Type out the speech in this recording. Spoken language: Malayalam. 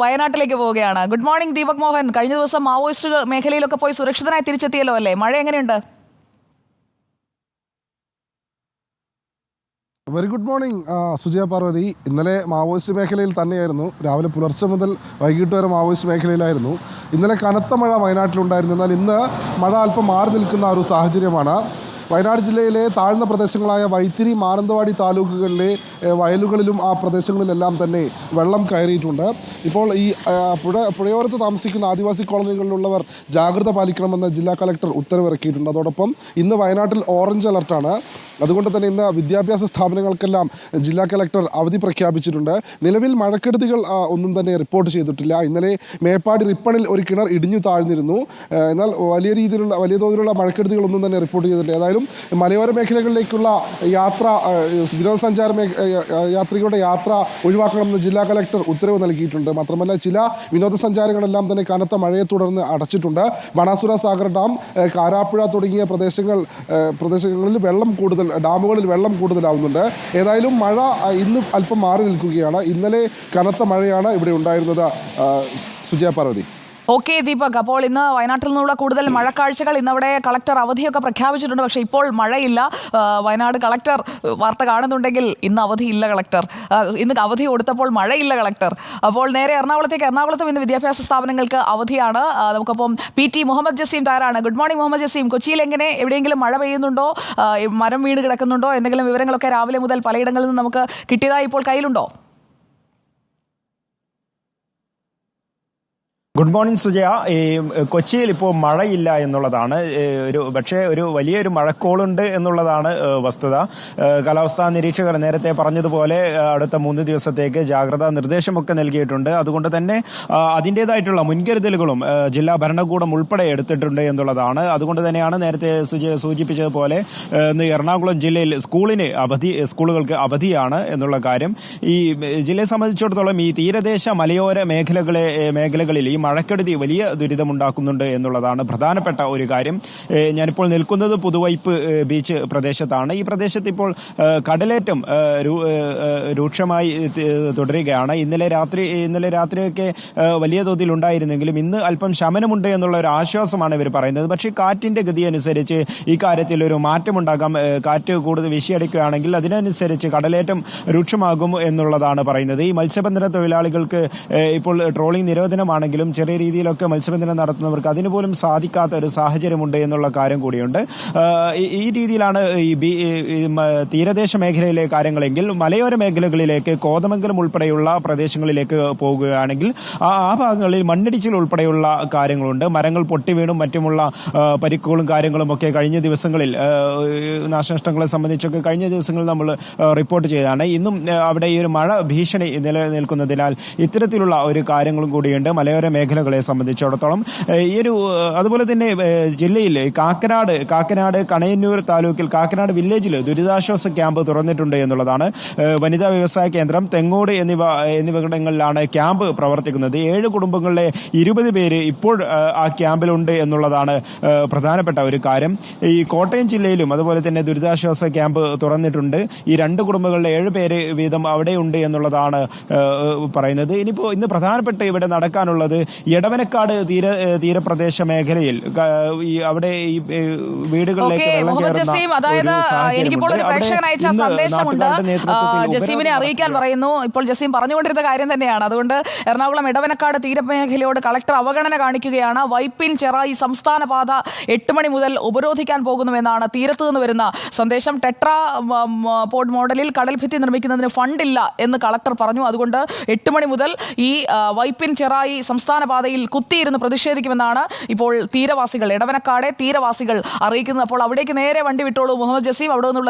വയനാട്ടിലേക്ക് പോവുകയാണ്. Good morning Deepak Mohan. കഴിഞ്ഞ ദിവസം മാവോയിസ്റ്റ് മേഖലയിലൊക്കെ പോയി സുരക്ഷിതനായി തിരിച്ചെത്തിയല്ലോ അല്ലേ? മഴ എങ്ങനെയുണ്ട്? Very good morning Sujaya Parvathi. ഇന്നലെ മാവോയിസ്റ്റ് മേഖലയിൽ തന്നെയായിരുന്നു. രാവിലെ പുലർച്ചെ മുതൽ വൈകിട്ട് വരെ മാവോയിസ്റ്റ് മേഖലയിലായിരുന്നു. ഇന്നലെ കനത്ത മഴ വയനാട്ടിലുണ്ടായിരുന്നു. എന്നാൽ ഇന്ന് മഴ അല്പം മാറി നിൽക്കുന്ന ഒരു സാഹചര്യമാണ്. വയനാട് ജില്ലയിലെ താഴ്ന്ന പ്രദേശങ്ങളായ വൈത്തിരി, മാനന്തവാടി താലൂക്കുകളിലെ വയലുകളിലും ആ പ്രദേശങ്ങളിലെല്ലാം തന്നെ വെള്ളം കയറിയിട്ടുണ്ട്. ഇപ്പോൾ ഈ പുഴയോരത്ത് താമസിക്കുന്ന ആദിവാസി കോളനികളിലുള്ളവർ ജാഗ്രത പാലിക്കണമെന്ന് ജില്ലാ കളക്ടർ ഉത്തരവിറക്കിയിട്ടുണ്ട്. അതോടൊപ്പം ഇന്ന് വയനാട്ടിൽ ഓറഞ്ച് അലർട്ടാണ്. അതുകൊണ്ട് തന്നെ ഇന്ന് വിദ്യാഭ്യാസ സ്ഥാപനങ്ങൾക്കെല്ലാം ജില്ലാ കളക്ടർ അവധി പ്രഖ്യാപിച്ചിട്ടുണ്ട്. നിലവിൽ മഴക്കെടുതികൾ ഒന്നും തന്നെ റിപ്പോർട്ട് ചെയ്തിട്ടില്ല. ഇന്നലെ മേപ്പാടി റിപ്പണിൽ ഒരു കിണർ ഇടിഞ്ഞു താഴ്ന്നിരുന്നു. എന്നാൽ വലിയ തോതിലുള്ള മഴക്കെടുതികളൊന്നും തന്നെ റിപ്പോർട്ട് ചെയ്തിട്ടില്ല. ഏതായാലും മലയോര മേഖലകളിലേക്കുള്ള യാത്ര, വിനോദസഞ്ചാര യാത്രികരുടെ യാത്ര ഒഴിവാക്കണമെന്ന് ജില്ലാ കളക്ടർ ഉത്തരവ് നൽകിയിട്ടുണ്ട്. മാത്രമല്ല ചില വിനോദസഞ്ചാരങ്ങളെല്ലാം തന്നെ കനത്ത മഴയെ തുടർന്ന് അടച്ചിട്ടുണ്ട്. ബാണാസുര സാഗർ ഡാം, കാരാപ്പുഴ തുടങ്ങിയ പ്രദേശങ്ങളിൽ വെള്ളം കൂടുതൽ, ഡാമുകളിൽ വെള്ളം കൂടുതലാവുന്നുണ്ട്. ഏതായാലും മഴ ഇന്ന് അല്പം മാറി നിൽക്കുകയാണ്. ഇന്നലെ കനത്ത മഴയാണ് ഇവിടെ ഉണ്ടായിരുന്നത്. സുജയ പാർവതി. ഓക്കെ ദീപക്, അപ്പോൾ ഇന്ന് വയനാട്ടിൽ നിന്നുള്ള കൂടുതൽ മഴക്കാഴ്ചകൾ. ഇന്നവിടെ കളക്ടർ അവധിയൊക്കെ പ്രഖ്യാപിച്ചിട്ടുണ്ട്. പക്ഷേ ഇപ്പോൾ മഴയില്ല. വയനാട് കളക്ടർ വാർത്ത കാണുന്നുണ്ടെങ്കിൽ ഇന്ന് അവധിയില്ല കളക്ടർ. ഇന്ന് അവധി കൊടുത്തപ്പോൾ മഴയില്ല കളക്ടർ. അപ്പോൾ നേരെ എറണാകുളത്തേക്ക്. എറണാകുളത്തും ഇന്ന് വിദ്യാഭ്യാസ സ്ഥാപനങ്ങൾക്ക് അവധിയാണ്. നമുക്കൊപ്പം PT മുഹമ്മദ് ജസീം തയ്യാറാണ്. Good morning Muhammad Jaseem. കൊച്ചിയിൽ എങ്ങനെ, എവിടെയെങ്കിലും മഴ പെയ്യുന്നുണ്ടോ? മരം വീണ് കിടക്കുന്നുണ്ടോ? എന്തെങ്കിലും വിവരങ്ങളൊക്കെ രാവിലെ മുതൽ പലയിടങ്ങളിൽ നിന്ന് നമുക്ക് കിട്ടിയതായി ഇപ്പോൾ കയ്യിലുണ്ടോ? Good morning Sujaya. കൊച്ചിയിൽ ഇപ്പോൾ മഴയില്ല എന്നുള്ളതാണ്. പക്ഷേ ഒരു വലിയൊരു മഴക്കോളുണ്ട് എന്നുള്ളതാണ് വസ്തുത. കാലാവസ്ഥാ നിരീക്ഷകർ നേരത്തെ പറഞ്ഞതുപോലെ അടുത്ത 3 ദിവസത്തേക്ക് ജാഗ്രതാ നിർദ്ദേശമൊക്കെ നൽകിയിട്ടുണ്ട്. അതുകൊണ്ട് തന്നെ അതിൻ്റെതായിട്ടുള്ള മുൻകരുതലുകളും ജില്ലാ ഭരണകൂടം ഉൾപ്പെടെ എടുത്തിട്ടുണ്ട് എന്നുള്ളതാണ്. അതുകൊണ്ട് തന്നെയാണ് നേരത്തെ സുജയ സൂചിപ്പിച്ചതുപോലെ ഇന്ന് എറണാകുളം ജില്ലയിൽ സ്കൂളുകൾക്ക് അവധിയാണ് എന്നുള്ള കാര്യം. ഈ ജില്ലയെ സംബന്ധിച്ചിടത്തോളം ഈ തീരദേശ മലയോര മേഖലകളിൽ ഈ മഴക്കെടുതി വലിയ ദുരിതമുണ്ടാക്കുന്നുണ്ട് എന്നുള്ളതാണ് പ്രധാനപ്പെട്ട ഒരു കാര്യം. ഞാനിപ്പോൾ നിൽക്കുന്നത് പുതുവൈപ്പ് ബീച്ച് പ്രദേശത്താണ്. ഈ പ്രദേശത്ത് ഇപ്പോൾ കടലേറ്റം രൂക്ഷമായി തുടരുകയാണ്. ഇന്നലെ രാത്രിയൊക്കെ വലിയ തോതിൽ ഉണ്ടായിരുന്നെങ്കിലും ഇന്ന് അല്പം ശമനമുണ്ട് എന്നുള്ള ഒരു ആശ്വാസമാണ് ഇവർ പറയുന്നത്. പക്ഷേ കാറ്റിന്റെ ഗതി അനുസരിച്ച് ഈ കാര്യത്തിൽ ഒരു മാറ്റമുണ്ടാകാം. കാറ്റ് കൂടുതൽ വീശിയടിക്കുകയാണെങ്കിൽ അതിനനുസരിച്ച് കടലേറ്റം രൂക്ഷമാകും എന്നുള്ളതാണ് പറയുന്നത്. ഈ മത്സ്യബന്ധന തൊഴിലാളികൾക്ക് ഇപ്പോൾ ട്രോളിംഗ് നിരോധനമാണെങ്കിലും ചെറിയ രീതിയിലൊക്കെ മത്സ്യബന്ധനം നടത്തുന്നവർക്ക് അതിനുപോലും സാധിക്കാത്ത ഒരു സാഹചര്യമുണ്ട് എന്നുള്ള കാര്യം കൂടിയുണ്ട്. ഈ രീതിയിലാണ് ഈ തീരദേശ മേഖലയിലെ കാര്യങ്ങളെങ്കിൽ മലയോര മേഖലകളിലേക്ക് കോതമംഗലം ഉൾപ്പെടെയുള്ള പ്രദേശങ്ങളിലേക്ക് പോകുകയാണെങ്കിൽ ആ ഭാഗങ്ങളിൽ മണ്ണിടിച്ചിൽ ഉൾപ്പെടെയുള്ള കാര്യങ്ങളുണ്ട്. മരങ്ങൾ പൊട്ടിവീണും മറ്റുമുള്ള പരിക്കുകളും കാര്യങ്ങളും ഒക്കെ കഴിഞ്ഞ ദിവസങ്ങളിൽ നാശനഷ്ടങ്ങളെ സംബന്ധിച്ചൊക്കെ കഴിഞ്ഞ ദിവസങ്ങളിൽ നമ്മൾ റിപ്പോർട്ട് ചെയ്തതാണ്. ഇന്നും അവിടെ ഈ ഒരു മഴ ഭീഷണി നിലനിൽക്കുന്നതിനാൽ ഇത്തരത്തിലുള്ള ഒരു കാര്യങ്ങളും കൂടിയുണ്ട് മലയോര മേഖലകളെ സംബന്ധിച്ചിടത്തോളം. അതുപോലെ തന്നെ ജില്ലയിൽ കാക്കനാട് കണയന്നൂർ താലൂക്കിൽ കാക്കനാട് വില്ലേജിൽ ദുരിതാശ്വാസ ക്യാമ്പ് തുറന്നിട്ടുണ്ട് എന്നുള്ളതാണ്. വനിതാ വ്യവസായ കേന്ദ്രം, തെങ്ങോട് എന്നിവിടങ്ങളിലാണ് ക്യാമ്പ് പ്രവർത്തിക്കുന്നത്. 7 കുടുംബങ്ങളിലെ 20 പേര് ഇപ്പോൾ ആ ക്യാമ്പിലുണ്ട് എന്നുള്ളതാണ് പ്രധാനപ്പെട്ട ഒരു കാര്യം. ഈ കോട്ടയം ജില്ലയിലും അതുപോലെ തന്നെ ദുരിതാശ്വാസ ക്യാമ്പ് തുറന്നിട്ടുണ്ട്. ഈ 2 കുടുംബങ്ങളിലെ 7 പേര് വീതം അവിടെയുണ്ട് എന്നുള്ളതാണ് പറയുന്നത്. ഇനിയിപ്പോൾ ഇന്ന് പ്രധാനപ്പെട്ട ഇവിടെ നടക്കാനുള്ളത് എടവനക്കാട് തീരപ്രദേശ മേഖലയിൽ അവിടെ ഈ വീടുകളിലേക്ക് എനിക്കിപ്പോൾ ഒരു പ്രേക്ഷകൻ അയച്ച സന്ദേശമുണ്ട്. ജസീമിനെ അറിയിക്കാൻ പറയുന്നു. ഇപ്പോൾ ജസീം പറഞ്ഞുകൊണ്ടിരുന്ന കാര്യം തന്നെയാണ്. അതുകൊണ്ട് എറണാകുളം എടവനക്കാട് തീരമേഖലയോട് കളക്ടർ അവഗണന കാണിക്കുകയാണ്. വൈപ്പിൻ ചെറായി സംസ്ഥാന പാത 8 മണി മുതൽ ഉപരോധിക്കാൻ പോകുന്നുവെന്നാണ് തീരത്തു നിന്ന് വരുന്ന സന്ദേശം. ടെട്രാ പോഡ് മോഡലിൽ കടൽഭിത്തി നിർമ്മിക്കുന്നതിന് ഫണ്ടില്ല എന്ന് കളക്ടർ പറഞ്ഞു. അതുകൊണ്ട് 8 മണി മുതൽ ഈ വൈപ്പിൻ ചെറായി സംസ്ഥാന പാതയിൽ കുത്തിയിരുന്ന് പ്രതിഷേധിക്കുമെന്നാണ് ഇപ്പോൾ തീരവാസികൾ, എടവനക്കാടെ തീരവാസികൾ അറിയിക്കുന്നത്. അപ്പോൾ അവിടേക്ക് നേരെ വണ്ടി വിട്ടോളൂ മുഹമ്മദ് ജസീം. അവിടെ നിന്നുള്ള